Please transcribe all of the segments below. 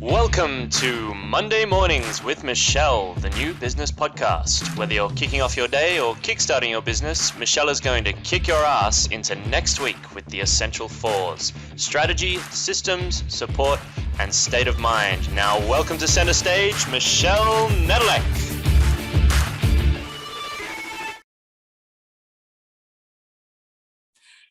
Welcome to Monday Mornings with Michelle, the new business podcast. Whether you're kicking off your day or kickstarting your business, Michelle is going to kick your ass into next week with the essential fours: strategy, systems, support, and state of mind. Now, welcome to center stage, Michelle Nedelec.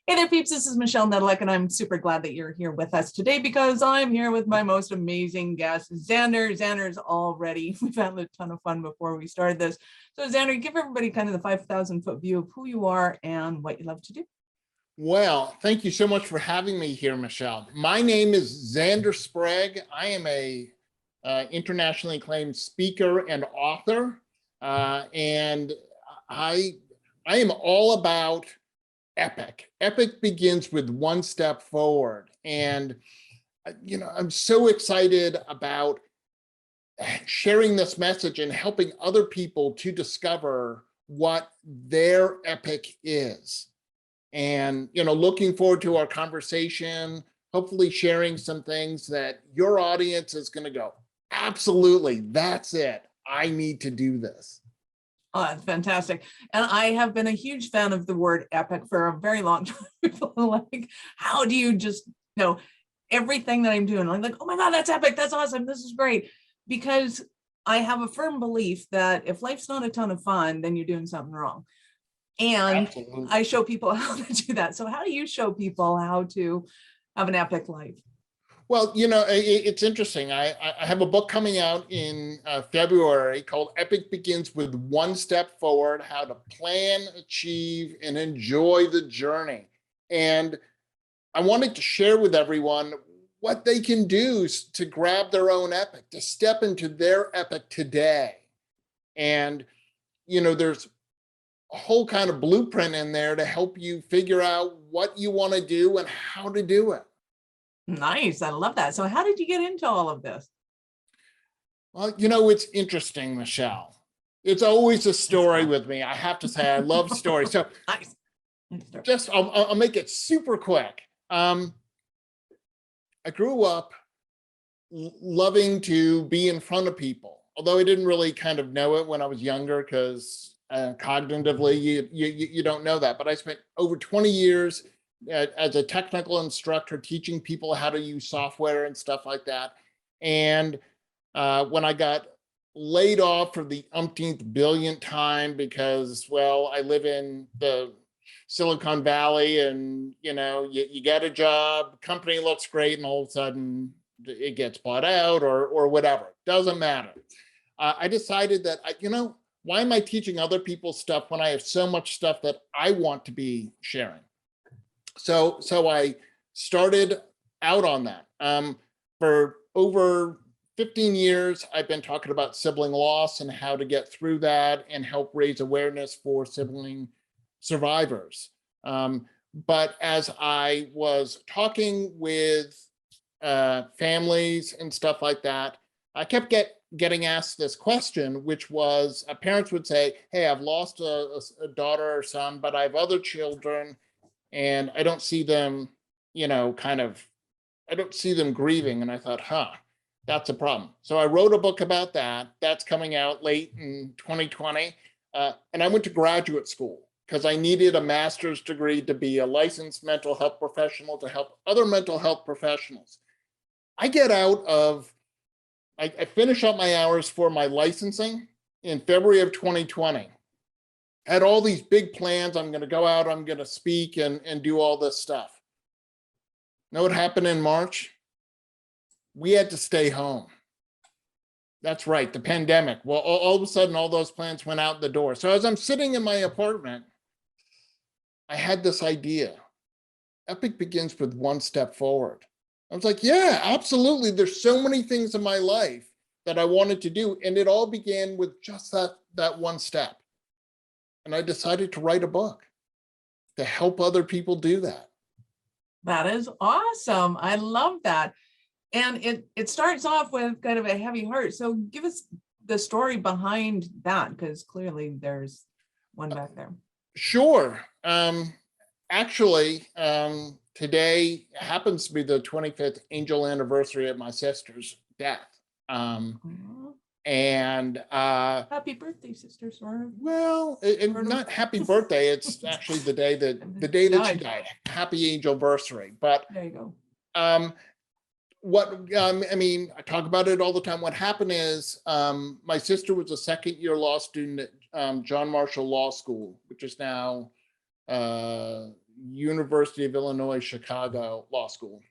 Hey there, peeps. This is Michelle Nedelec, and I'm super glad that you're here with us today because I'm here with my most amazing guest, Zander. Zander's all ready. We've had a ton of fun before we started this. So, Zander, give everybody kind of the 5,000-foot view of who you are and what you love to do. Well, thank you so much for having me here, Michelle. My name is Zander Sprague. I am a internationally acclaimed speaker and author, and I am all about epic. Epic begins with one step forward. And, I'm so excited about sharing this message and helping other people to discover what their epic is. And, looking forward to our conversation, hopefully sharing some things that your audience is going to go, absolutely, that's it. I need to do this. Oh, that's fantastic. And I have been a huge fan of the word epic for a very long time. People are like, how do you just know everything that I'm doing? I'm like, oh my God, that's epic. That's awesome. This is great. Because I have a firm belief that if life's not a ton of fun, then you're doing something wrong. And absolutely. I show people how to do that. So how do you show people how to have an epic life? Well, it's interesting. I have a book coming out in February called Epic Begins with One Step Forward: How to Plan, Achieve, and Enjoy the Journey. And I wanted to share with everyone what they can do to grab their own epic, to step into their epic today. And, there's a whole kind of blueprint in there to help you figure out what you want to do and how to do it. Nice. I love that. So how did you get into all of this? Well, it's interesting, Michelle. It's always a story with me. I have to say, I love stories. So nice. I'll make it super quick. I grew up loving to be in front of people, although I didn't really kind of know it when I was younger because cognitively, you don't know that. But I spent over 20 years as a technical instructor, teaching people how to use software and stuff like that. And when I got laid off for the umpteenth billionth time because, I live in the Silicon Valley and, you get a job, company looks great, and all of a sudden it gets bought out or whatever. Doesn't matter. I decided that, why am I teaching other people stuff when I have so much stuff that I want to be sharing? So I started out on that. For over 15 years, I've been talking about sibling loss and how to get through that and help raise awareness for sibling survivors. But as I was talking with families and stuff like that, I kept getting asked this question, which was, parents would say, hey, I've lost a daughter or son, but I have other children, and I don't see them, I don't see them grieving. And I thought, that's a problem. So I wrote a book about that. That's coming out late in 2020. And I went to graduate school because I needed a master's degree to be a licensed mental health professional to help other mental health professionals. I finish up my hours for my licensing in February of 2020. Had all these big plans. I'm going to go out, I'm going to speak and do all this stuff. Know what happened in March? We had to stay home. That's right, the pandemic. Well, all of a sudden, all those plans went out the door. So as I'm sitting in my apartment, I had this idea. Epic begins with one step forward. I was like, yeah, absolutely. There's so many things in my life that I wanted to do. And it all began with just that one step. And I decided to write a book to help other people do that. That is awesome. I love that. And it starts off with kind of a heavy heart. So give us the story behind that, because clearly there's one back there. Sure. Actually, today happens to be the 25th angel anniversary of my sister's death. Aw. And Happy birthday, sister, sort of. well, not happy birthday. It's actually the day that she died. Happy angelversary. But There you go. I mean, I talk about it all the time. What happened is my sister was a second-year law student at John Marshall Law School, which is now University of Illinois Chicago Law School.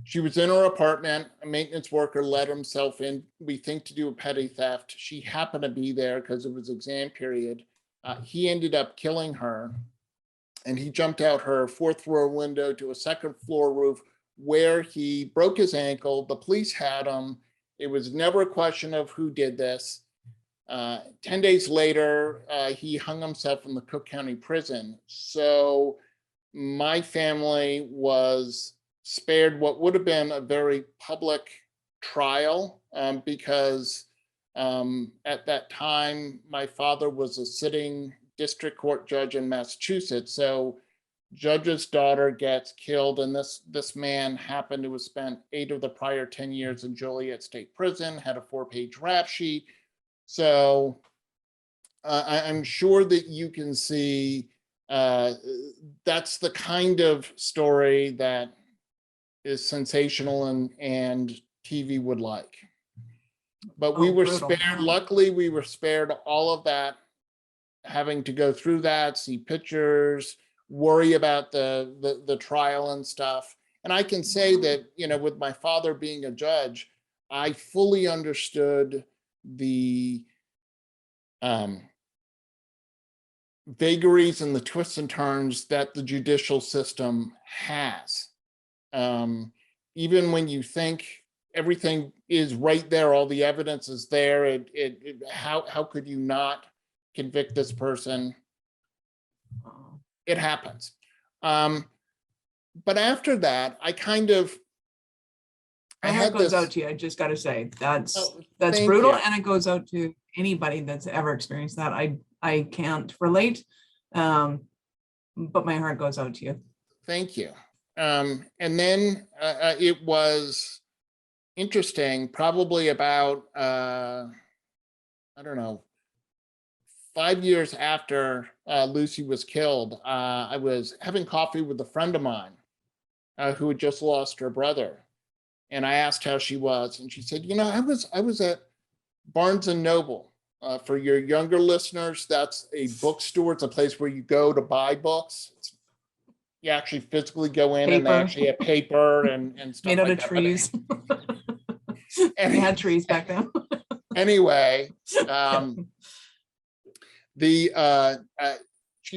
She was in her apartment. A maintenance worker let himself in, we think, to do a petty theft. She happened to be there because it was exam period. He ended up killing her, and he jumped out her fourth floor window to a second floor roof where he broke his ankle. The police had him. It was never a question of who did this. 10 days later, he hung himself in the Cook County prison. So my family was spared what would have been a very public trial because at that time, my father was a sitting district court judge in Massachusetts. So judge's daughter gets killed, and this man happened to have spent 8 of the prior 10 years in Joliet State Prison, had a 4-page rap sheet. So I'm sure that you can see that's the kind of story that is sensational and TV would like. But we were brutal. spared. Luckily, we were spared all of that, having to go through that, see pictures, worry about the trial and stuff. And I can say that, you know, with my father being a judge, I fully understood the vagaries and the twists and turns that the judicial system has. Even when you think everything is right there, all the evidence is there, how could you not convict this person? It happens. But after that, I kind of, My heart goes out to you. I just got to say that's thank brutal, you. and it goes out to anybody that's ever experienced that. I can't relate, but my heart goes out to you. Thank you. And then it was interesting, probably about, I don't know, 5 years after Lucy was killed, I was having coffee with a friend of mine who had just lost her brother. And I asked how she was, and she said, you know, I was at Barnes and Noble. For your younger listeners, that's a bookstore. It's a place where you go to buy books. You actually physically go in, and they actually have paper and stuff made out like of that. trees. And they had trees back then. Anyway, she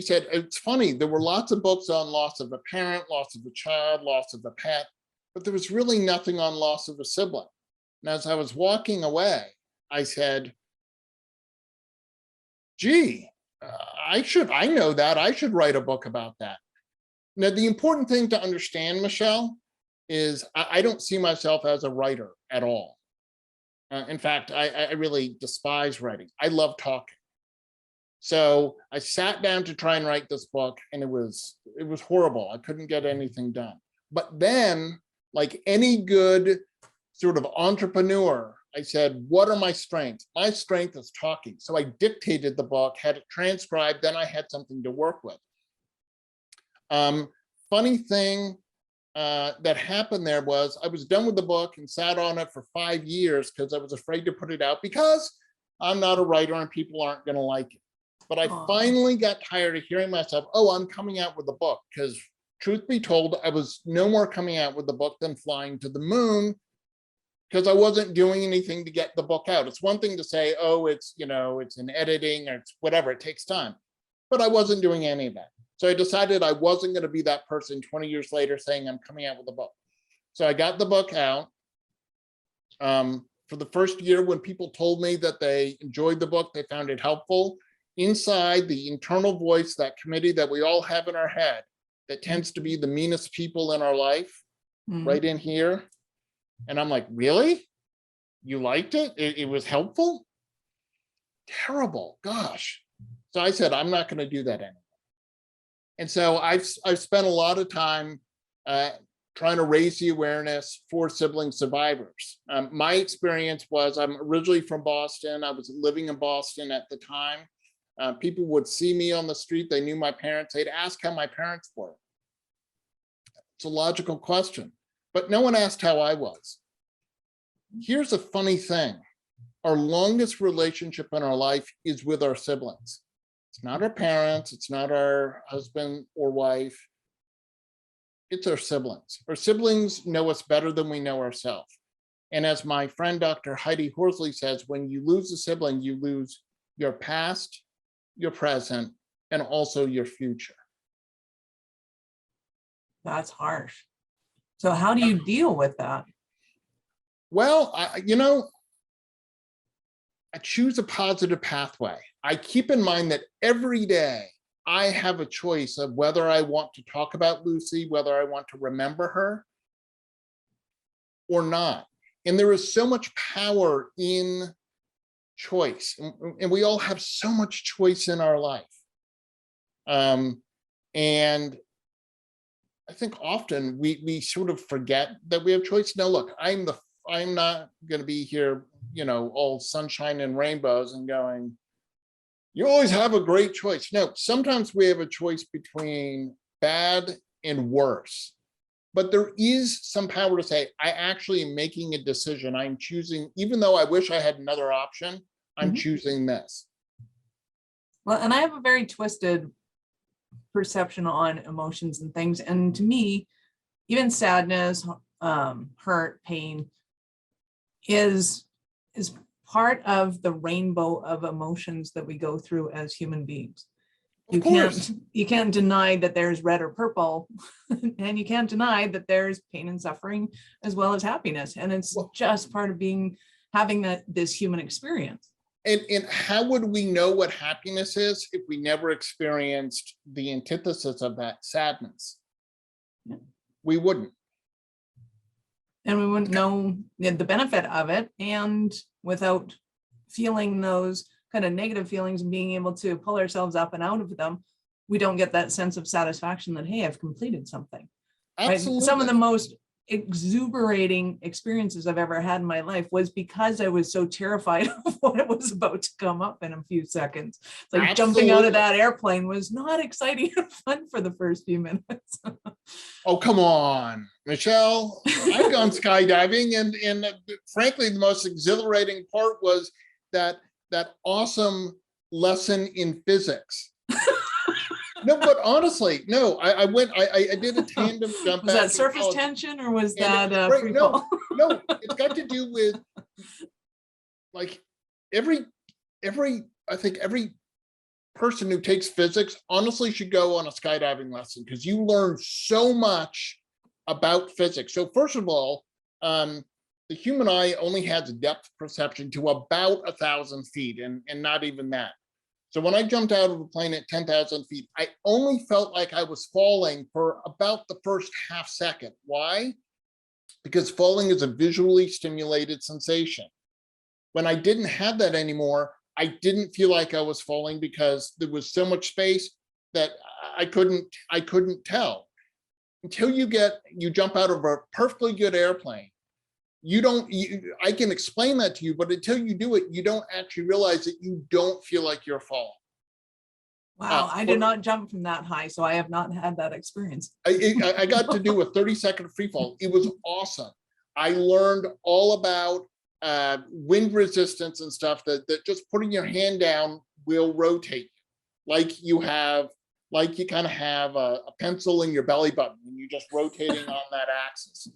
said, it's funny, there were lots of books on loss of a parent, loss of a child, loss of a pet, but there was really nothing on loss of a sibling. And as I was walking away, I said, gee, I know that. I should write a book about that. Now, the important thing to understand, Michelle, is I don't see myself as a writer at all. In fact, I really despise writing. I love talking. So I sat down to try and write this book, and it was horrible. I couldn't get anything done. But then, like any good sort of entrepreneur, I said, what are my strengths? My strength is talking. So I dictated the book, had it transcribed, then I had something to work with. Funny thing that happened there was I was done with the book and sat on it for 5 years because I was afraid to put it out because I'm not a writer and people aren't going to like it. But I finally got tired of hearing myself, oh, I'm coming out with a book, because truth be told, I was no more coming out with the book than flying to the moon, because I wasn't doing anything to get the book out. It's one thing to say, oh, it's, you know, it's in editing or it's whatever, it takes time. But I wasn't doing any of that. So I decided I wasn't going to be that person 20 years later saying I'm coming out with a book. So I got the book out. For the first year, when people told me that they enjoyed the book, they found it helpful, inside the internal voice, that committee that we all have in our head, that tends to be the meanest people in our life, right in here. And I'm like, really? You liked it? It was helpful? Terrible, gosh. So I said, I'm not going to do that anymore. And so I've spent a lot of time trying to raise the awareness for sibling survivors. My experience was, I'm originally from Boston. I was living in Boston at the time. People would see me on the street. They knew my parents. They'd ask how my parents were. It's a logical question, but no one asked how I was. Here's a funny thing. Our longest relationship in our life is with our siblings. It's not our parents. It's not our husband or wife. It's our siblings. Our siblings know us better than we know ourselves. And as my friend, Dr. Heidi Horsley says, when you lose a sibling, you lose your past, your present, and also your future. That's harsh. So how do you deal with that? Well, I choose a positive pathway. I keep in mind that every day I have a choice of whether I want to talk about Lucy, whether I want to remember her or not. And there is so much power in choice. And we all have so much choice in our life. And I think often we sort of forget that we have choice. Now, look, I'm not going to be here, all sunshine and rainbows and going, you always have a great choice. No, sometimes we have a choice between bad and worse. But there is some power to say, I actually am making a decision. I'm choosing, even though I wish I had another option, I'm choosing this. Well, and I have a very twisted perception on emotions and things. And to me, even sadness, hurt, pain is part of the rainbow of emotions that we go through as human beings. You can't deny that there's red or purple, and you can't deny that there's pain and suffering as well as happiness. And it's just part of having this human experience. And how would we know what happiness is if we never experienced the antithesis of that, sadness? Yeah. We wouldn't. And we wouldn't know the benefit of it. And without feeling those kind of negative feelings and being able to pull ourselves up and out of them, we don't get that sense of satisfaction that, hey, I've completed something. Absolutely. Right? Some of the most exuberating experiences I've ever had in my life was because I was so terrified of what was about to come up in a few seconds. It's like jumping out of that airplane was not exciting and fun for the first few minutes. Oh, come on, Michelle. I've gone skydiving, and frankly, the most exhilarating part was that awesome lesson in physics. No, but honestly, no, I did a tandem jump. Was that surface tension or was that free fall? No, it's got to do with like I think every person who takes physics honestly should go on a skydiving lesson, because you learn so much about physics. So first of all, the human eye only has depth perception to about 1,000 feet and not even that. So when I jumped out of the plane at 10,000 feet, I only felt like I was falling for about the first half second. Why? Because falling is a visually stimulated sensation. When I didn't have that anymore, I didn't feel like I was falling because there was so much space that I couldn't tell. Until you jump out of a perfectly good airplane, I can explain that to you, but until you do it, you don't actually realize that you don't feel like you're falling. Wow, I did not jump from that high, so I have not had that experience. I got to do a 30-second free fall. It was awesome. I learned all about wind resistance and stuff that just putting your hand down will rotate you. Like you kind of have a pencil in your belly button and you're just rotating on that axis.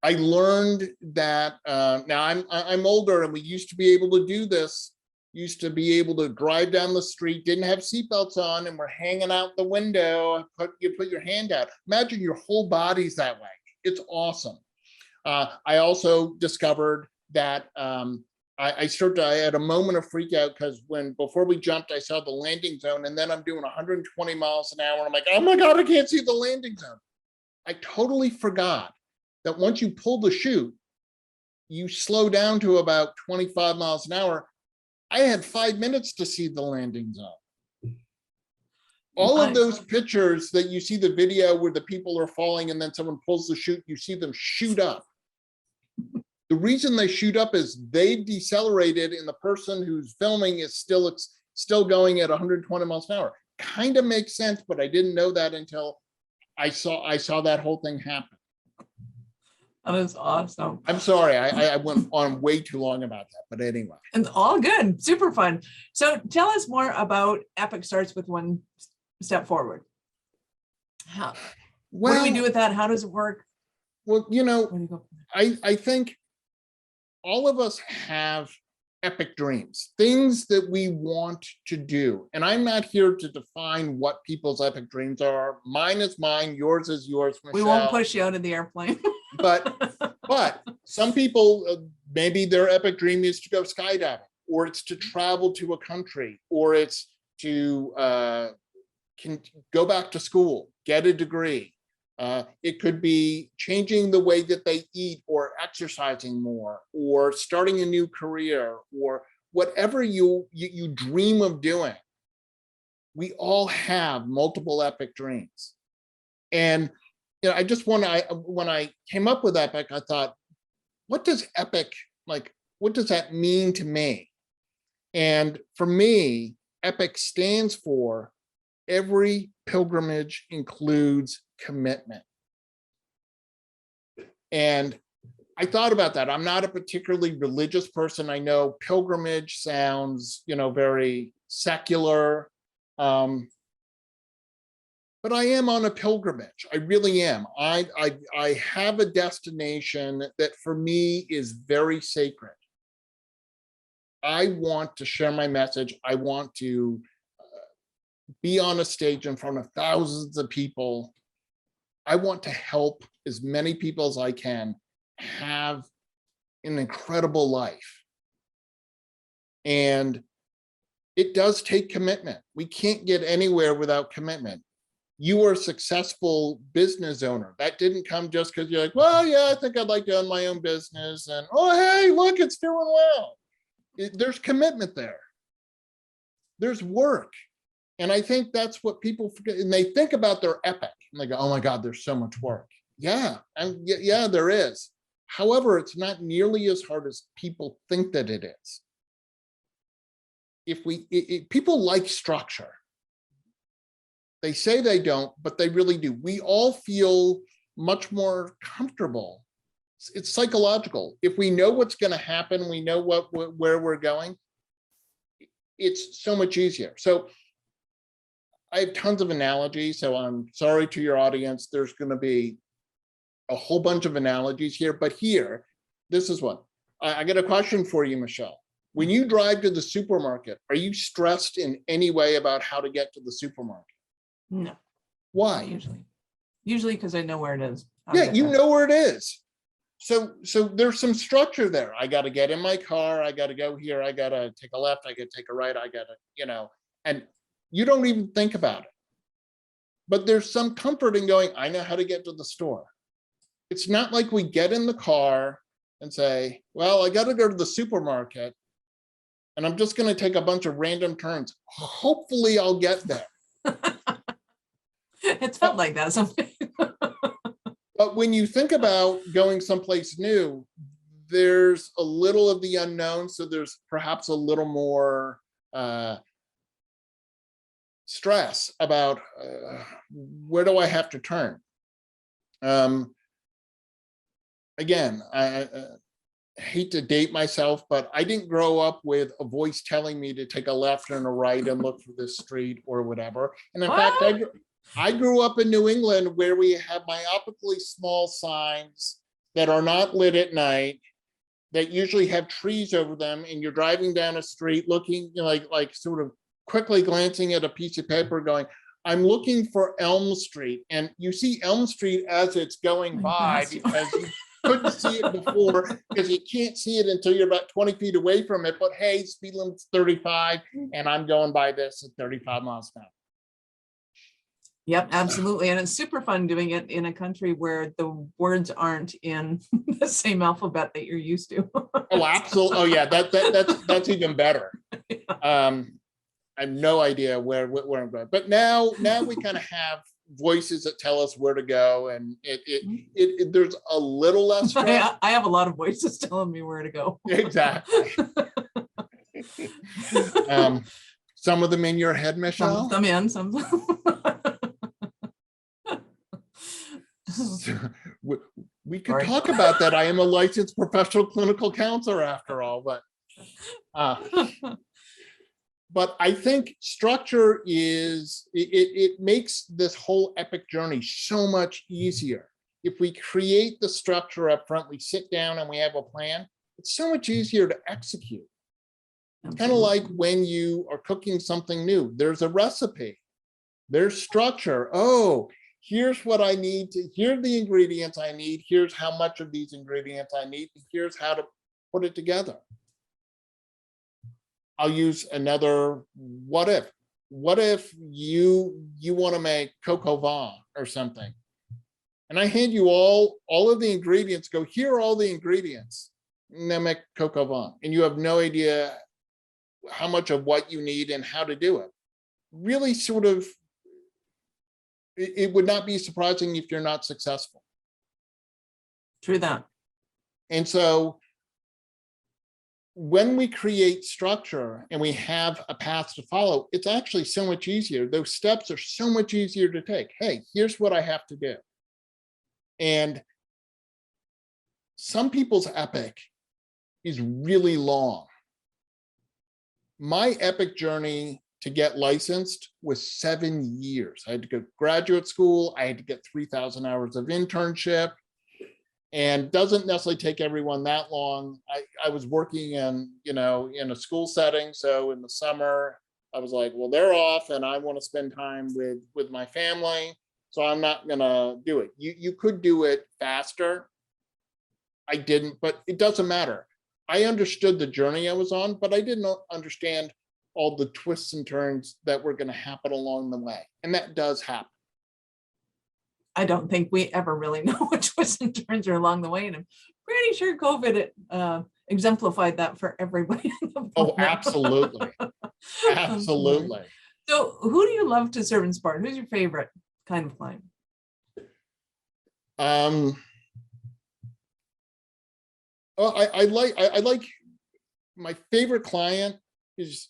I learned that now I'm older, and we used to be able to do this. Used to be able to drive down the street, didn't have seatbelts on, and we're hanging out the window. You put your hand out. Imagine your whole body's that way. It's awesome. I also discovered that I had a moment of freak out because before we jumped, I saw the landing zone, and then I'm doing 120 miles an hour. And I'm like, oh my God, I can't see the landing zone. I totally forgot that once you pull the chute, you slow down to about 25 miles an hour. I had 5 minutes to see the landing zone. All of Nice. those pictures that you see the video where the people are falling and then someone pulls the chute, you see them shoot up. The reason they shoot up is they decelerated and the person who's filming is still going at 120 miles an hour. Kind of makes sense, but I didn't know that until I saw that whole thing happen. That is awesome. I'm sorry, I went on way too long about that, but anyway. And all good, super fun. So tell us more about Epic Starts with One Step Forward. What do we do with that? How does it work? Well, you know, Where do you go? I think all of us have epic dreams, things that we want to do. And I'm not here to define what people's epic dreams are. Mine is mine, yours is yours, Michelle. We won't push you out of the airplane. But some people, maybe their epic dream is to go skydiving, or it's to travel to a country, or it's to go back to school, get a degree. It could be changing the way that they eat, or exercising more, or starting a new career, or whatever you dream of doing. We all have multiple epic dreams. And you know, I just when I came up with epic, I thought, what does epic, like, what does that mean to me? And for me, epic stands for every pilgrimage includes commitment. And I thought about that. I'm not a particularly religious person. I know pilgrimage sounds, you know, very secular. But I am on a pilgrimage. I really am. I have a destination that for me is very sacred. I want to share my message. I want to be on a stage in front of thousands of people. I want to help as many people as I can have an incredible life. And it does take commitment. We can't get anywhere without commitment. You are a successful business owner. That didn't come just because you're like, well, yeah, I think I'd like to own my own business. And, oh, hey, look, it's doing well. There's commitment there. There's work. And I think that's what people forget. And they think about their epic. And they go, oh my God, there's so much work. Yeah, yeah, there is. However, it's not nearly as hard as people think that it is. People like structure. They say they don't, but they really do. We all feel much more comfortable. It's psychological. If we know what's going to happen, we know where we're going, it's so much easier. So I have tons of analogies, so I'm sorry to your audience. There's going to be a whole bunch of analogies here, but here, this is one. I got a question for you, Michelle. When you drive to the supermarket, are you stressed in any way about how to get to the supermarket? No. Why? Usually because I know where it is. Yeah, you know where it is. So there's some structure there. I got to get in my car. I got to go here. I got to take a left. I got to take a right. I got to, you know, and you don't even think about it. But there's some comfort in going, I know how to get to the store. It's not like we get in the car and say, well, I got to go to the supermarket and I'm just going to take a bunch of random turns. Hopefully I'll get there. It's felt like that something. But when you think about going someplace new, there's a little of the unknown. So there's perhaps a little more stress about where do I have to turn? Again, I hate to date myself, but I didn't grow up with a voice telling me to take a left and a right and look for this street or whatever. And in fact, I grew up in New England where we have myopically small signs that are not lit at night, that usually have trees over them, and you're driving down a street looking, you know, like sort of quickly glancing at a piece of paper going, I'm looking for Elm Street. And you see Elm Street as it's going by because you couldn't see it before, because you can't see it until you're about 20 feet away from it. But hey, speed limit's 35 and I'm going by this at 35 miles an hour. Yep, absolutely. And it's super fun doing it in a country where the words aren't in the same alphabet that you're used to. Oh, absolutely. Oh yeah, that's even better. I have no idea where I'm going. But now we kind of have voices that tell us where to go, and there's a little less stress. I have a lot of voices telling me where to go. Exactly. Some of them in your head, Michelle? Some of them in, some. We could talk about that. I am a licensed professional clinical counselor after all, but I think structure it makes this whole epic journey so much easier. If we create the structure up front, we sit down and we have a plan, it's so much easier to execute. It's kind of like when you are cooking something new, there's a recipe, there's structure. Oh, here's what I need to, here are the ingredients I need, here's how much of these ingredients I need, here's how to put it together. I'll use another what if. What if you want to make coq au vin or something, and I hand you all of the ingredients, go, here are all the ingredients, and then make coq au vin, and you have no idea how much of what you need and how to do it. Really sort of, it would not be surprising if you're not successful. True that. And so when we create structure and we have a path to follow, it's actually so much easier. Those steps are so much easier to take. Hey, here's what I have to do. And some people's epic is really long. My epic journey to get licensed was 7 years. I had to go to graduate school. I had to get 3,000 hours of internship, and doesn't necessarily take everyone that long. I was working in, in a school setting. So in the summer, I was like, well, they're off and I want to spend time with my family. So I'm not gonna do it. You could do it faster. I didn't, but it doesn't matter. I understood the journey I was on, but I didn't understand all the twists and turns that were going to happen along the way. And that does happen. I don't think we ever really know what twists and turns are along the way. And I'm pretty sure COVID exemplified that for everybody. Oh, absolutely. Absolutely. So who do you love to serve and support? Who's your favorite kind of client? Well, I like my favorite client is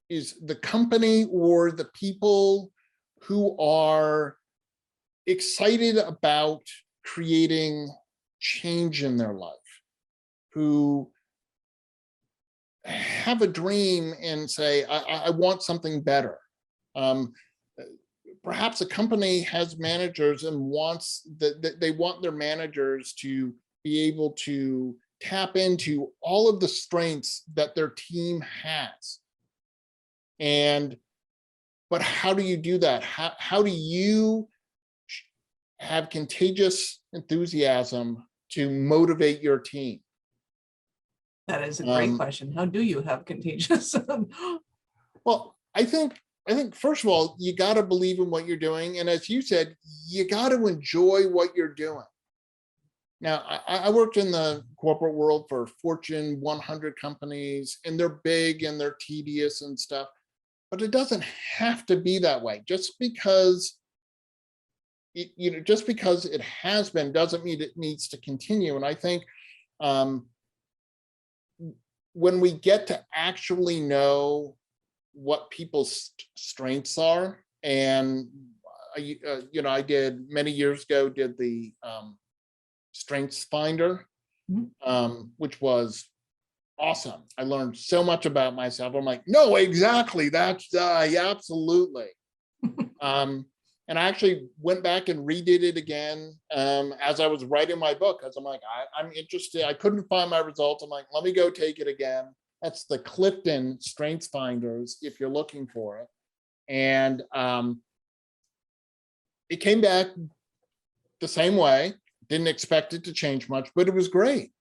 the company or the people who are excited about creating change in their life, who have a dream and say, I want something better. Perhaps a company has managers and wants that they want their managers to be able to tap into all of the strengths that their team has. But how do you do that? How do you have contagious enthusiasm to motivate your team? That is a great question. How do you have contagious? Well, I think first of all, you got to believe in what you're doing. And as you said, you got to enjoy what you're doing. Now, I worked in the corporate world for Fortune 100 companies, and they're big and they're tedious and stuff, but it doesn't have to be that way. Just because it has been doesn't mean it needs to continue. And I think when we get to actually know what people's strengths are, and I did many years ago, did the Strengths Finder, which was awesome. I learned so much about myself. I'm like, no, exactly. That's absolutely. And I actually went back and redid it again as I was writing my book, because I'm like, I'm interested. I couldn't find my results. I'm like, let me go take it again. That's the Clifton Strengths Finders, if you're looking for it. And it came back the same way. Didn't expect it to change much, but it was great.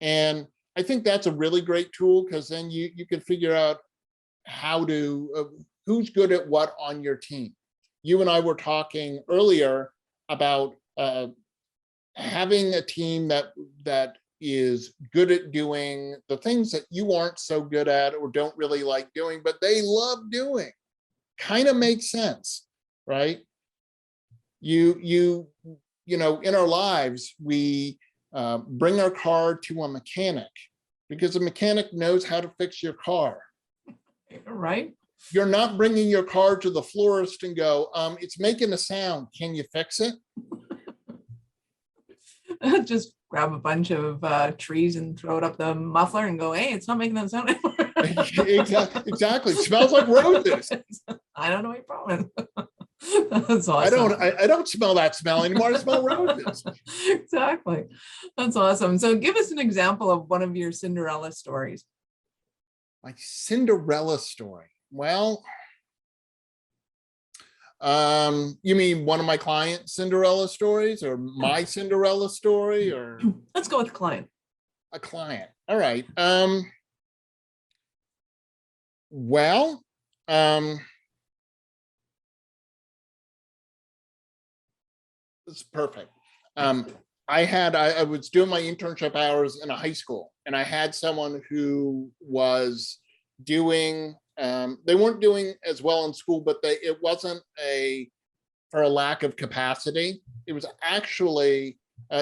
And I think that's a really great tool, because then you can figure out how to, who's good at what on your team. You and I were talking earlier about having a team that is good at doing the things that you aren't so good at or don't really like doing, but they love doing. Kind of makes sense, right? You know, in our lives, we bring our car to a mechanic because the mechanic knows how to fix your car. Right. You're not bringing your car to the florist and go, it's making a sound. Can you fix it? Just grab a bunch of trees and throw it up the muffler and go, hey, it's not making that sound anymore. Exactly. It smells like roses. I don't know what your problem is. That's awesome. I don't smell that smell anymore. I smell roses. Exactly. That's awesome. So give us an example of one of your Cinderella stories. My Cinderella story. Well, you mean one of my client Cinderella stories or my Cinderella story, or let's go with client. A client. All right. Well, it's perfect. I was doing my internship hours in a high school, and I had someone who was doing, they weren't doing as well in school, but it wasn't for a lack of capacity. It was actually,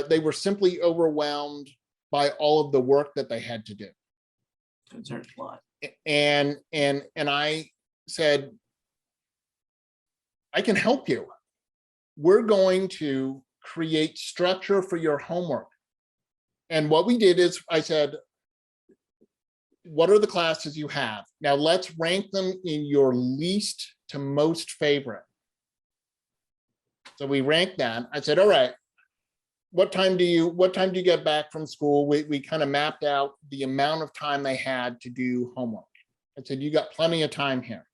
they were simply overwhelmed by all of the work that they had to do. There's a lot. And I said, I can help you. We're going to create structure for your homework. And what we did is I said, what are the classes you have? Now let's rank them in your least to most favorite. So we ranked that. I said, all right, what time do you get back from school? We kind of mapped out the amount of time they had to do homework. I said, you got plenty of time here.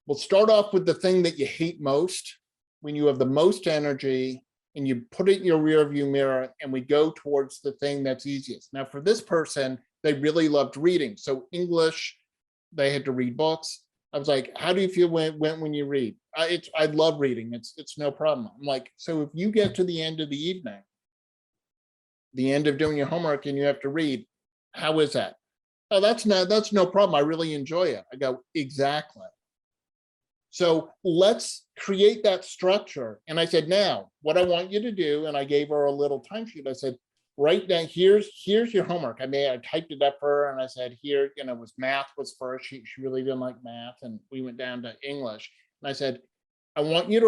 We'll start off with the thing that you hate most, when you have the most energy, and you put it in your rear view mirror, and we go towards the thing that's easiest. Now for this person, they really loved reading. So English, they had to read books. I was like, how do you feel when you read? I love reading. It's no problem. I'm like, so if you get to the end of the evening, the end of doing your homework, and you have to read, how is that? Oh, that's no problem. I really enjoy it. I go, exactly. So let's create that structure. And I said, now what I want you to do, and I gave her a little timesheet. I said, write down, here's your homework. I typed it up for her, and I said, here, was math was first. She really didn't like math, and we went down to English. And I said, I want you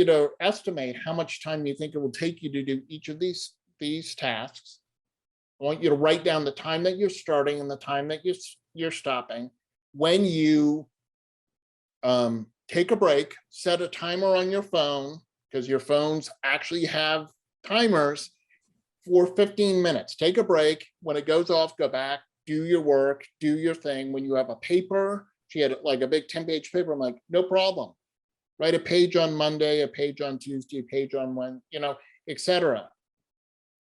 to estimate how much time you think it will take you to do each of these tasks. I want you to write down the time that you're starting and the time that you're stopping. When you take a break, set a timer on your phone, because your phones actually have timers, for 15 minutes. Take a break. When it goes off, go back, do your work, do your thing. When you have a paper, she had like a big 10-page paper. I'm like, no problem. Write a page on Monday, a page on Tuesday, a page on Wednesday, etc.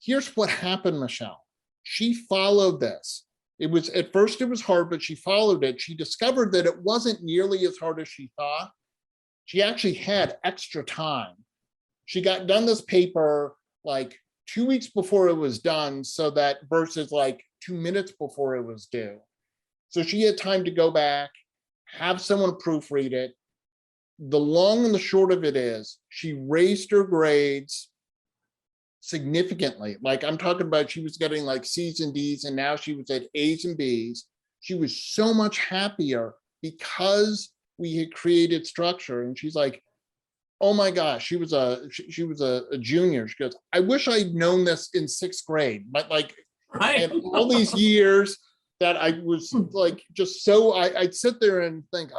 Here's what happened, Michelle. She followed this. At first it was hard, but she followed it. She discovered that it wasn't nearly as hard as she thought. She actually had extra time. She got done this paper like 2 weeks before it was done, so that versus like 2 minutes before it was due. So she had time to go back, have someone proofread it. The long and the short of it is she raised her grades significantly. Like I'm talking about, she was getting like C's and D's, and now she was at A's and B's. She was so much happier because we had created structure. And she's like, oh my gosh, she was a junior. She goes, I wish I'd known this in 6th grade, but like, right. and all these years that I was like, just so I'd sit there and think,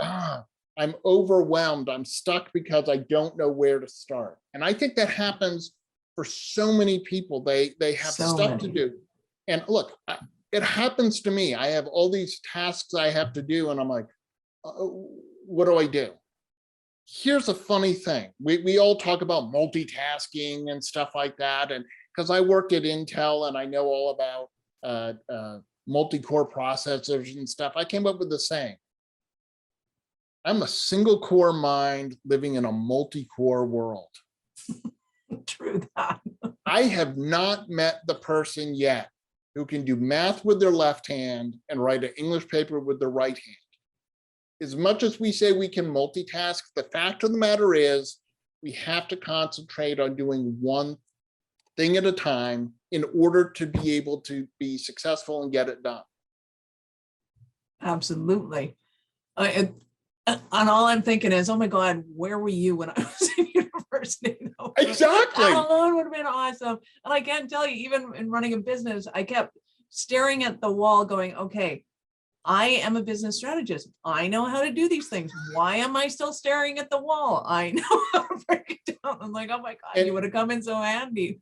I'm overwhelmed. I'm stuck because I don't know where to start. And I think that happens for so many people. They have stuff to do. And look, it happens to me. I have all these tasks I have to do, and I'm like, what do I do? Here's a funny thing. We all talk about multitasking and stuff like that. And because I worked at Intel and I know all about multi-core processors and stuff, I came up with the saying, I'm a single core mind living in a multi-core world. True that. I have not met the person yet who can do math with their left hand and write an English paper with their right hand. As much as we say we can multitask, the fact of the matter is we have to concentrate on doing one thing at a time in order to be able to be successful and get it done. Absolutely. And all I'm thinking is, oh my God, where were you when I was in university? Exactly. That alone would have been awesome. And I can't tell you, even in running a business, I kept staring at the wall going, okay, I am a business strategist. I know how to do these things. Why am I still staring at the wall? I know how to break it down. I'm like, oh my God, you would have come in so handy.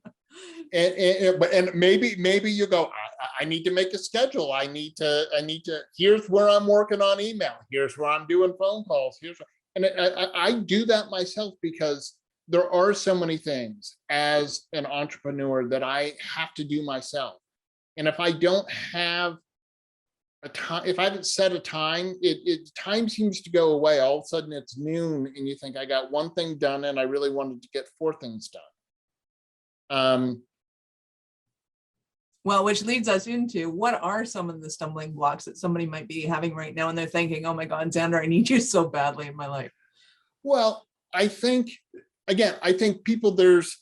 And maybe you go, I need to make a schedule. I need to, here's where I'm working on email. Here's where I'm doing phone calls. And I do that myself because there are so many things as an entrepreneur that I have to do myself. And if I don't have a time, if I haven't set a time, time seems to go away. All of a sudden it's noon and you think I got one thing done and I really wanted to get 4 things done. Well, which leads us into what are some of the stumbling blocks that somebody might be having right now, and they're thinking, oh my God, Zander, I need you so badly in my life. Well, I think, again, I think people, there's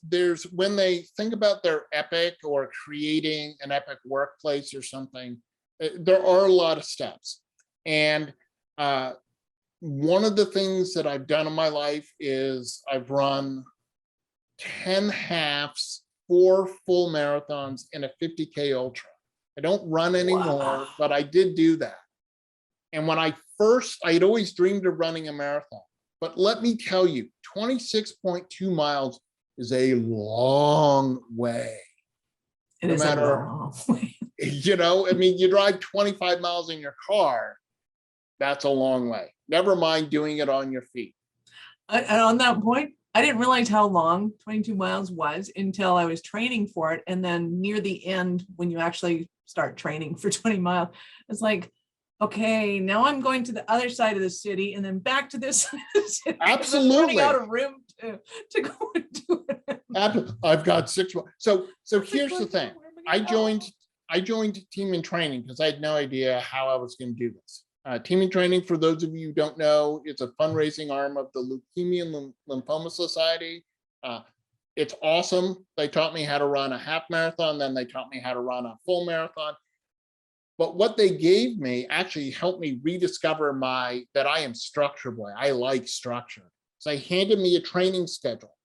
when they think about their epic or creating an epic workplace or something, there are a lot of steps. And one of the things that I've done in my life is I've run 10 halves, 4 full marathons, and a 50K ultra. I don't run anymore, wow, but I did do that. And when I'd always dreamed of running a marathon. But let me tell you, 26.2 miles is a long way. It is a long way. You know, I mean, you drive 25 miles in your car, that's a long way. Never mind doing it on your feet. And on that point, I didn't realize how long 22 miles was until I was training for it. And then near the end, when you actually start training for 20 miles, it's like, okay, now I'm going to the other side of the city and then back to this side of the city. Absolutely. I'm running out of room to go and do it. I've got 6 months. So here's the thing. I joined team in training because I had no idea how I was going to do this. Team in training, for those of you who don't know, it's a fundraising arm of the Leukemia and Lymphoma Society. It's awesome. They taught me how to run a half marathon, then they taught me how to run a full marathon. But what they gave me actually helped me rediscover that I am structure boy. I like structure. So they handed me a training schedule.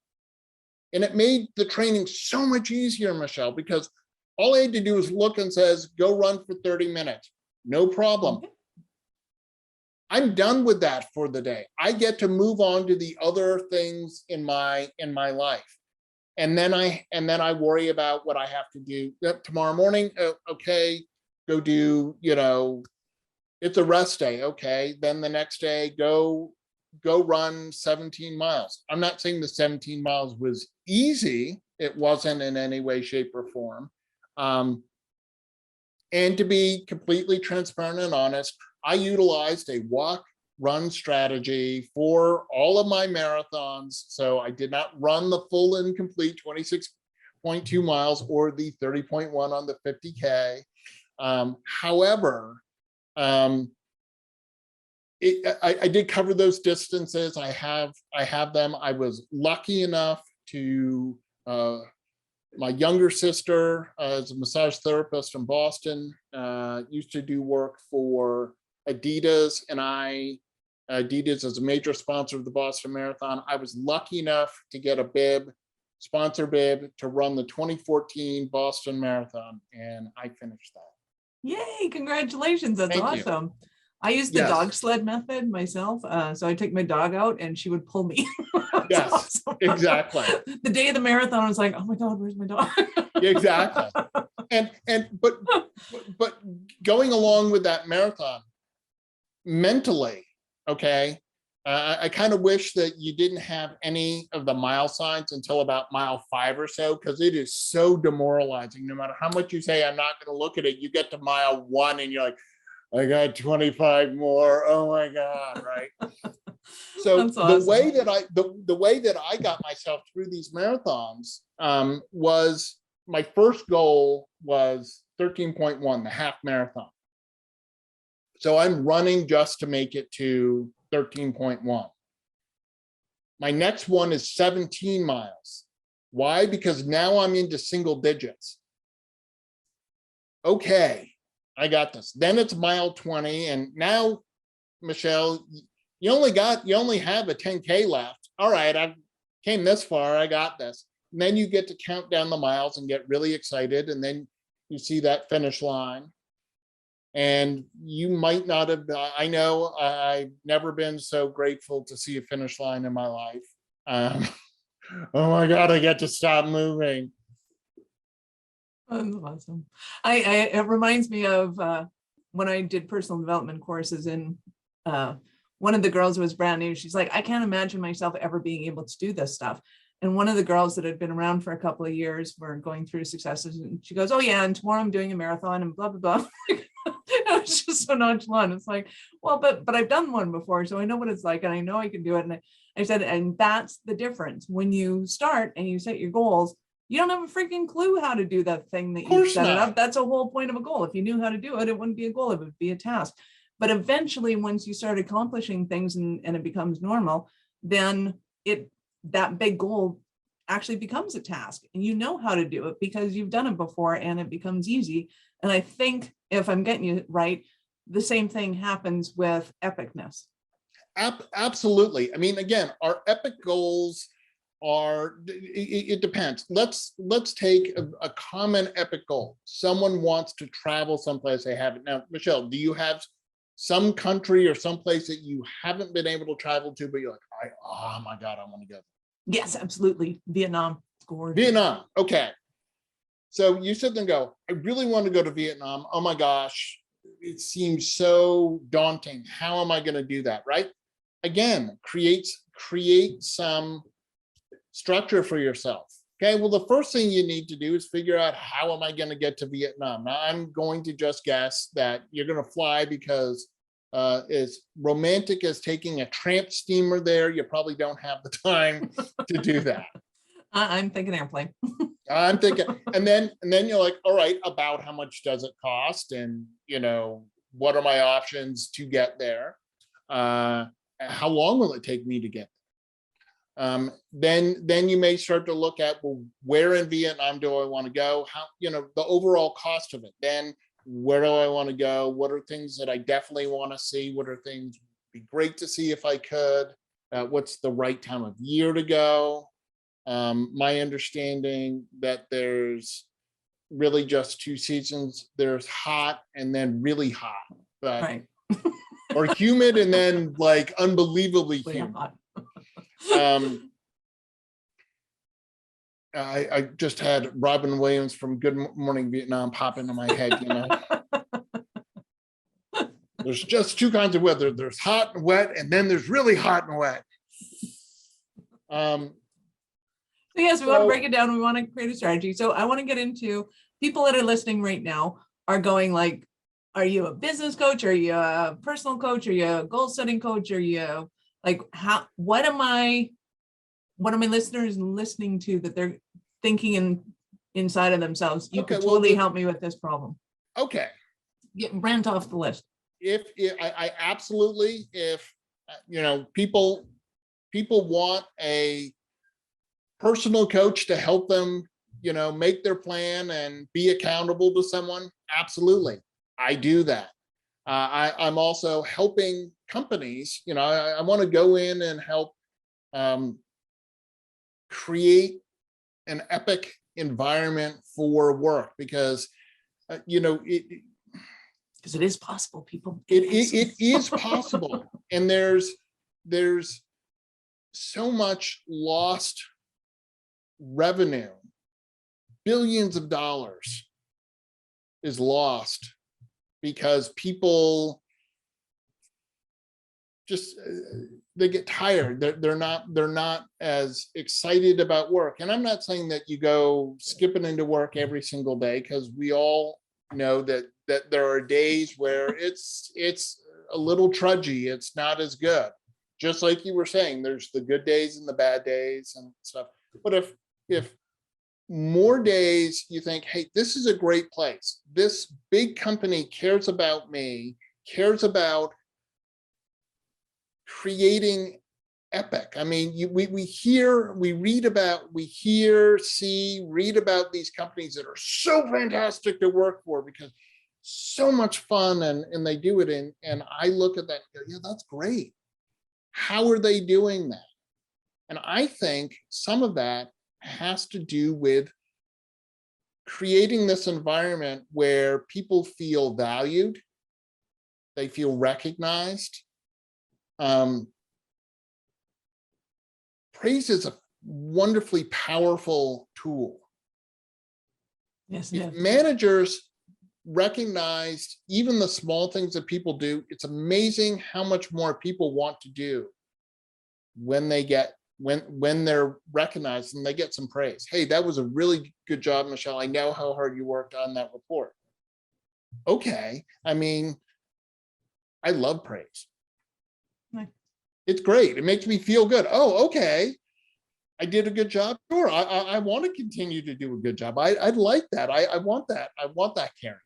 And it made the training so much easier, Michelle, because all I had to do was look and says, go run for 30 minutes. No problem. I'm done with that for the day. I get to move on to the other things in my life. And then I worry about what I have to do tomorrow morning. Okay, go do, it's a rest day. Okay, then the next day, go run 17 miles. I'm not saying the 17 miles was easy. It wasn't in any way, shape, or form. And to be completely transparent and honest, I utilized a walk-run strategy for all of my marathons. So I did not run the full and complete 26.2 miles or the 30.1 on the 50K. However, I did cover those distances. I have them. I was lucky enough to, my younger sister is a massage therapist in Boston, used to do work for Adidas, and Adidas is a major sponsor of the Boston Marathon. I was lucky enough to get a sponsor bib to run the 2014 Boston Marathon, and I finished that. Yay, congratulations, that's awesome. I used the dog sled method myself. So I take my dog out and she would pull me. Yes, awesome. Exactly. The day of the marathon, I was like, oh my God, where's my dog? Exactly. But going along with that marathon, mentally, okay, I kind of wish that you didn't have any of the mile signs until about mile 5 or so, because it is so demoralizing. No matter how much you say, I'm not going to look at it, you get to mile 1 and you're like, I got 25 more. Oh my God, right? So That's the awesome. way that I got myself through these marathons was, my first goal was 13.1, the half marathon. So I'm running just to make it to 13.1. My next one is 17 miles. Why? Because now I'm into single digits. Okay, I got this. Then it's mile 20. And now, Michelle, you only have a 10K left. All right, I came this far, I got this. And then you get to count down the miles and get really excited. And then you see that finish line. And you might not have, I know I've never been so grateful to see a finish line in my life. Oh my God, I get to stop moving. That's awesome. It reminds me of when I did personal development courses, and one of the girls was brand new. She's like, I can't imagine myself ever being able to do this stuff. And one of the girls that had been around for a couple of years were going through successes, and she goes, oh yeah, and tomorrow I'm doing a marathon and blah, blah, blah. It's just so nonchalant. It's like, well, but I've done one before, so I know what it's like, and I know I can do it. And I said, and that's the difference. When you start and you set your goals, you don't have a freaking clue how to do that thing that you set it up. That's a whole point of a goal. If you knew how to do it, it wouldn't be a goal, it would be a task. But eventually, once you start accomplishing things and it becomes normal, then that big goal actually becomes a task, and you know how to do it because you've done it before, and it becomes easy. And I think, if I'm getting you right, the same thing happens with epicness. Absolutely. I mean, again, our epic goals are, it depends. Let's take a common epic goal. Someone wants to travel someplace they haven't. Now, Michelle, do you have some country or someplace that you haven't been able to travel to, but you're like, oh my God, I want to go? Yes, absolutely. Vietnam. Vietnam. Okay. So you sit there and go, I really want to go to Vietnam. Oh my gosh, it seems so daunting. How am I going to do that? Right? Again, create some structure for yourself. Okay. Well, the first thing you need to do is figure out, how am I going to get to Vietnam? Now, I'm going to just guess that you're going to fly, because as romantic as taking a tramp steamer there, you probably don't have the time to do that. I'm thinking airplane. I'm thinking, and then you're like, all right, about how much does it cost? And, what are my options to get there? How long will it take me to get there? Then you may start to look at, well, where in Vietnam do I want to go? How, the overall cost of it. Then where do I want to go? What are things that I definitely want to see? What are things would be great to see if I could? What's the right time of year to go? My understanding that there's really just two seasons. There's hot and then really hot, but Right. or humid and then like unbelievably humid. I just had Robin Williams from Good Morning Vietnam pop into my head. There's just two kinds of weather. There's hot and wet, and then there's really hot and wet. So yes, we want to break it down. We want to create a strategy. So I want to get into, people that are listening right now are going like, are you a business coach? Are you a personal coach? Are you a goal setting coach? Are you like, what am my listeners listening to that they're thinking inside of themselves? You could totally help me with this problem. Okay. Get rant off the list. If I absolutely, if people want a personal coach to help them, make their plan and be accountable to someone, absolutely, I do that. I'm also helping companies. I want to go in and help create an epic environment for work, because because it is possible, people. It is possible, and there's so much lost revenue. Billions of dollars is lost because people just they get tired. They're not as excited about work. And I'm not saying that you go skipping into work every single day, because we all know that there are days where it's a little trudgy. It's not as good. just like you were saying, there's the good days and the bad days and stuff. But if more days you think, hey, this is a great place, this big company cares about me, cares about creating epic. I mean, we read about these companies that are so fantastic to work for because so much fun and they do it. And I look at that and go, yeah, that's great. How are they doing that? And I think some of that has to do with creating this environment where people feel valued, they feel recognized. Praise is a wonderfully powerful tool. Yes, if managers recognized even the small things that people do, it's amazing how much more people want to do when they're recognized and they get some praise. Hey, that was a really good job, Michelle. I know how hard you worked on that report. Okay, I mean, I love praise. Nice. It's great. It makes me feel good. Oh, okay. I did a good job. Sure, I want to continue to do a good job. I'd like that. I want that. I want that, Karen.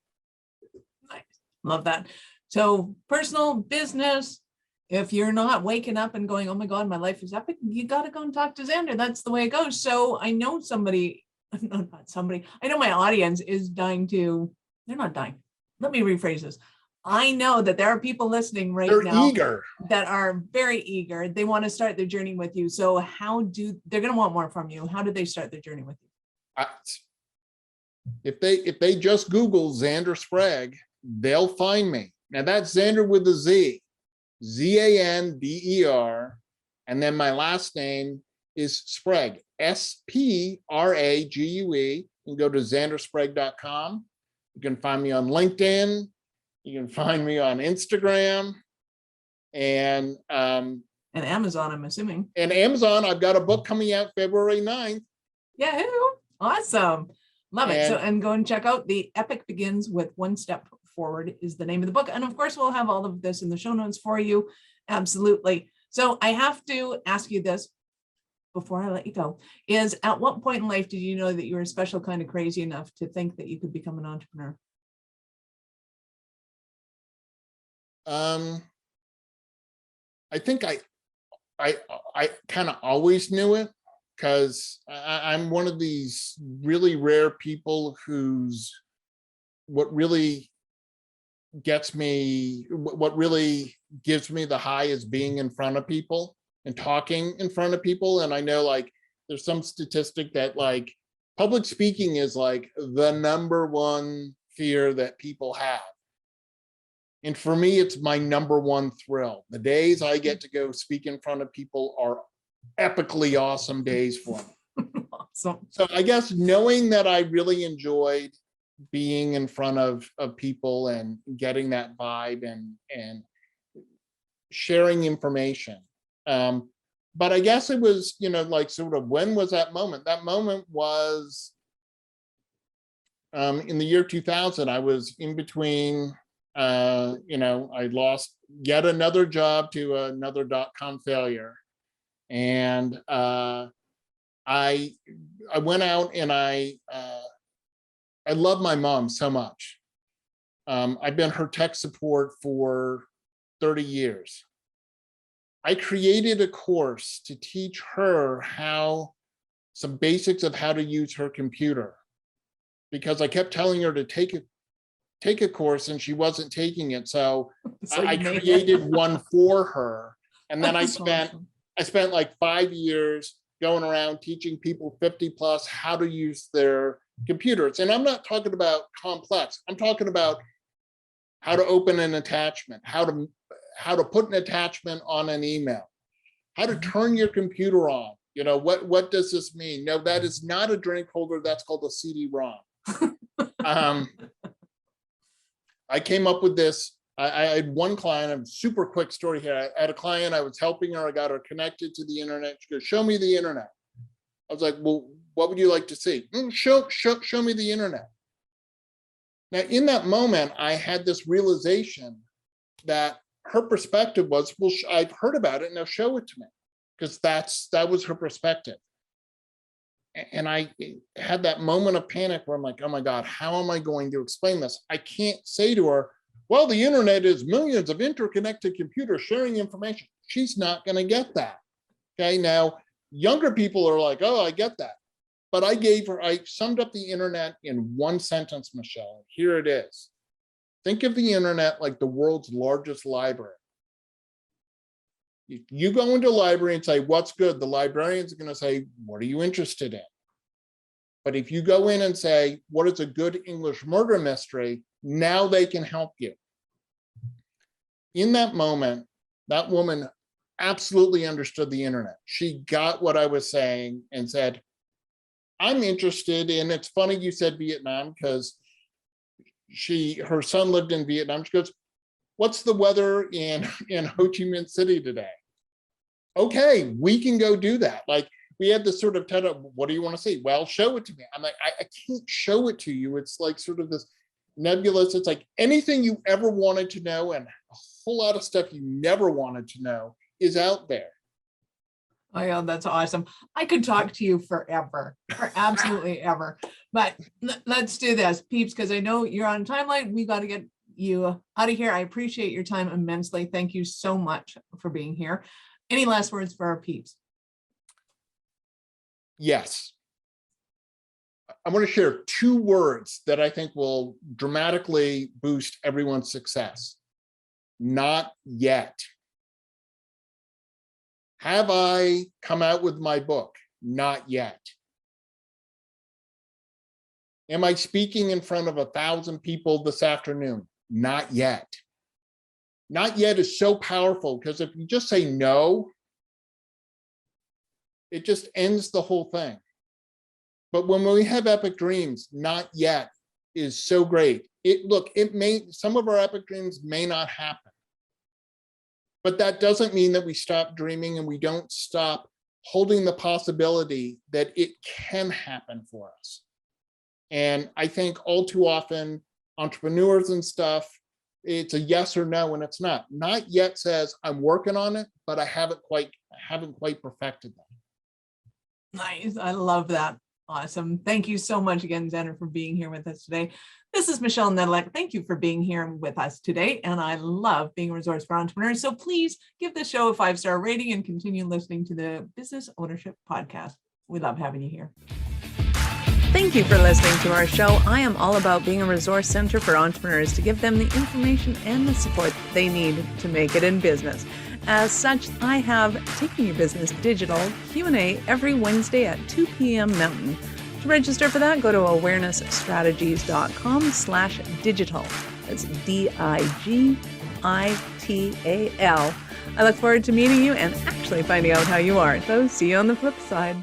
Nice. Love that. So personal, business, if you're not waking up and going, oh my God, my life is epic, you got to go and talk to Zander. That's the way it goes. So I know I know my audience is dying to, they're not dying. Let me rephrase this. I know that there are people listening right now. They're eager. That are very eager. They want to start their journey with you. So they're going to want more from you. How do they start their journey with you? If they just Google Zander Sprague, they'll find me. Now that's Zander with a Z, Zander, and then my last name is Sprague, Sprague. You can go to zandersprague.com. You can find me on LinkedIn. You can find me on Instagram and Amazon, I'm assuming. And Amazon, I've got a book coming out February 9th. Yahoo! Awesome. Love it. So, and go and check out The Epic Begins with One Step Forward is the name of the book. And of course, we'll have all of this in the show notes for you. Absolutely. So I have to ask you this before I let you go, is at what point in life did you know that you were a special kind of crazy enough to think that you could become an entrepreneur? I think I kind of always knew it because I'm one of these really rare people what really gives me the high is being in front of people and talking in front of people. And I know like there's some statistic that like public speaking is like the number one fear that people have. And for me, it's my number one thrill. The days I get to go speak in front of people are epically awesome days for me. Awesome. So I guess knowing that I really enjoyed being in front of people and getting that vibe and sharing information. But I guess it was, like sort of when was that moment? That moment was in the year 2000. I was in between. I lost yet another job to another .com failure. And I went out and I love my mom so much. I've been her tech support for 30 years. I created a course to teach her some basics of how to use her computer because I kept telling her to take a course and she wasn't taking it. So I created one for her. And then I spent like 5 years going around teaching people 50 plus how to use their computers. And I'm not talking about complex. I'm talking about how to open an attachment, how to put an attachment on an email, how to turn your computer on. What does this mean? No, that is not a drink holder. That's called a CD-ROM. I came up with this. I had one client, a super quick story here. I had a client, I was helping her. I got her connected to the internet. She goes, show me the internet. I was like, well, what would you like to see? Show me the internet. Now, in that moment, I had this realization that her perspective was, well, I've heard about it, now show it to me. Because that was her perspective. And I had that moment of panic where I'm like, oh my God, how am I going to explain this? I can't say to her, well, the internet is millions of interconnected computers sharing information. She's not going to get that. Okay, now younger people are like, oh, I get that. But I summed up the internet in one sentence, Michelle. Here it is. Think of the internet like the world's largest library. You go into a library and say, what's good? The librarian's going to say, what are you interested in? But if you go in and say, what is a good English murder mystery? Now they can help you. In that moment, that woman absolutely understood the internet. She got what I was saying and said, I'm interested in, it's funny you said Vietnam, because her son lived in Vietnam. She goes, what's the weather in Ho Chi Minh City today? Okay, we can go do that. Like, we had this sort of what do you want to see? Well, show it to me. I'm like, I can't show it to you. It's like sort of this nebulous. It's like anything you ever wanted to know and a whole lot of stuff you never wanted to know is out there. Oh yeah, that's awesome. I could talk to you forever, for absolutely ever. But let's do this, peeps, because I know you're on timeline. We got to get you out of here. I appreciate your time immensely. Thank you so much for being here. Any last words for our peeps? Yes. I want to share 2 words that I think will dramatically boost everyone's success. Not yet. Have I come out with my book? Not yet. Am I speaking in front of 1,000 people this afternoon? Not yet. Not yet is so powerful, because if you just say no, it just ends the whole thing. But when we have epic dreams, not yet is so great. Some of our epic dreams may not happen, but that doesn't mean that we stop dreaming and we don't stop holding the possibility that it can happen for us. And I think all too often entrepreneurs and stuff, it's a yes or no, and it's not. Not yet says I'm working on it, but I haven't quite perfected that. Nice. I love that. Awesome. Thank you so much again, Zander, for being here with us today. This is Michelle Nedelec. Thank you for being here with us today. And I love being a resource for entrepreneurs. So please give the show a 5-star rating and continue listening to the Business Ownership Podcast. We love having you here. Thank you for listening to our show. I am all about being a resource center for entrepreneurs to give them the information and the support they need to make it in business. As such, I have Taking Your Business Digital Q&A every Wednesday at 2 p.m. Mountain. To register for that, go to awarenessstrategies.com/digital. That's DIGITAL. I look forward to meeting you and actually finding out how you are. So see you on the flip side.